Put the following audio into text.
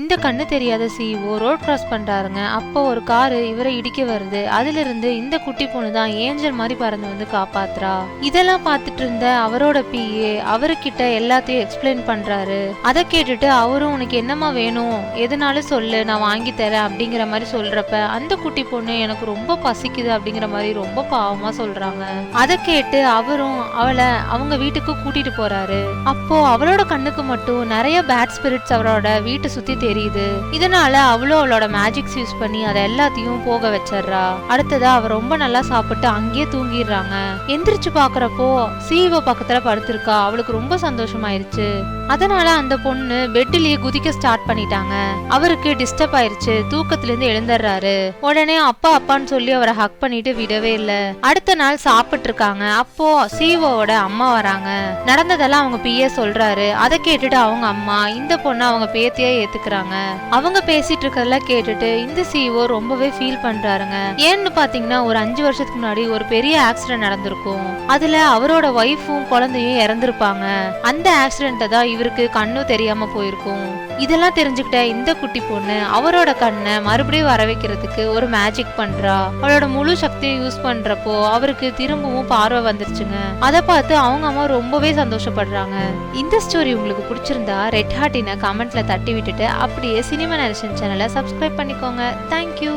இந்த கண்ணு தெரியாத சிஇஓ ரோட் கிராஸ் பண்றாருங்க. அப்போ ஒரு காரு இவரை இடிக்க வருது. அதுல இருந்து இந்த குட்டி பொண்ணு தான் ஏஞ்சல் மாதிரி பறந்து வந்து காப்பாத்துறா. இதெல்லாம் பார்த்துட்டு இருந்த அவரோட பிஏ அவர்கிட்ட எல்லாத்தையும் எக்ஸ்பிளைன் பண்றாரு. அதை கேட்டுட்டு அவரும் உனக்கு என்னமா வேணும், எதுனாலும் சொல்லு, நான் வாங்கி தரேன் அப்படிங்கிற மாதிரி சொல்றப்ப அந்த குட்டி பொண்ணு எனக்கு ரொம்ப பசிக்குது அப்படிங்கிற மாதிரி ரொம்ப பாவமா சொல்றாங்க. அதை கேட்டு அவரும் அவளை அவங்க வீட்டுக்கு கூட்டிட்டு போறாரு. அப்போ அவளோட கண்ணுக்கு மட்டும் நிறைய பேட் ஸ்பிரிட்ஸ் அவரோட வீட்டை சுத்தி தெரியுது. இதனால அவளோட மேஜிக்ஸ் யூஸ் பண்ணி அதை எல்லாத்தையும் போக வச்சிடுறா. அடுத்ததா அவ ரொம்ப நல்லா சாப்பிட்டு அங்கேயே தூங்கிடுறாங்க. எந்திரிச்சு பாக்குறப்போ சிஇஓ பக்கத்துல படுத்திருக்கா. அவளுக்கு ரொம்ப சந்தோஷமாயிருச்சு. அதனால அந்த பொண்ணு பெட்டிலேயே குதிக்க ஸ்டார்ட் பண்ணிட்டாங்க. அவருக்கு டிஸ்டர்ப் ஆயிருச்சு. தூக்கத்துல இருந்து எழுந்துடுறாரு. உடனே அப்பா அப்பான்னு சொல்லி அவரை ஹக் பண்ணிட்டு விடவே இல்ல. அடுத்த நாள் சாப்பிட்டு இருக்காங்க. அப்போ சிஇஓவோட அம்மா வராங்க. நடந்ததெல்லாம் அவங்க பிஏ சொல்றாரு. அதை கேட்டுட்டு அவங்க அம்மா இந்த பொண்ணு அவங்க பேத்தியா ஏத்துக்கிறாங்க. அவங்க பேசிட்டு இருக்கறதெல்லாம் கேட்டுட்டு இந்த சிஇஓ ரொம்பவே ஃபீல் பண்றாருங்க. ஏன்னு பாத்தீங்கன்னா ஒரு 5 வருஷத்துக்கு முன்னாடி ஒரு பெரிய ஆக்சிடென்ட் நடந்திருக்கும். அதுல அவரோட ஒய்ஃபும் குழந்தையும் இறந்திருப்பாங்க. அந்த ஆக்சிடென்ட் தான் இவருக்கு கண்ணு தெரியாம போயிருக்கும். இதெல்லாம் தெரிஞ்சுக்கிட்ட இந்த குட்டி பொண்ணு அவரோட கண்ணை மறுபடியும் வர வைக்கிறதுக்கு ஒரு மேஜிக் பண்றா. அவளோட முழு சக்தியை யூஸ் பண்றப்போ அவருக்கு திரும்பவும் பார்வை வந்துருச்சுங்க. அதை பார்த்து அவங்க அம்மா ரொம்பவே சந்தோஷப்படுறாங்க. இந்த ஸ்டோரி உங்களுக்கு பிடிச்சிருந்தா ரெட் ஹார்ட்டின கமெண்ட்ல தட்டி விட்டுட்டு அப்படியே சினிமா நரேஷன் சேனலை சப்ஸ்கிரைப் பண்ணிக்கோங்க. தேங்க்யூ.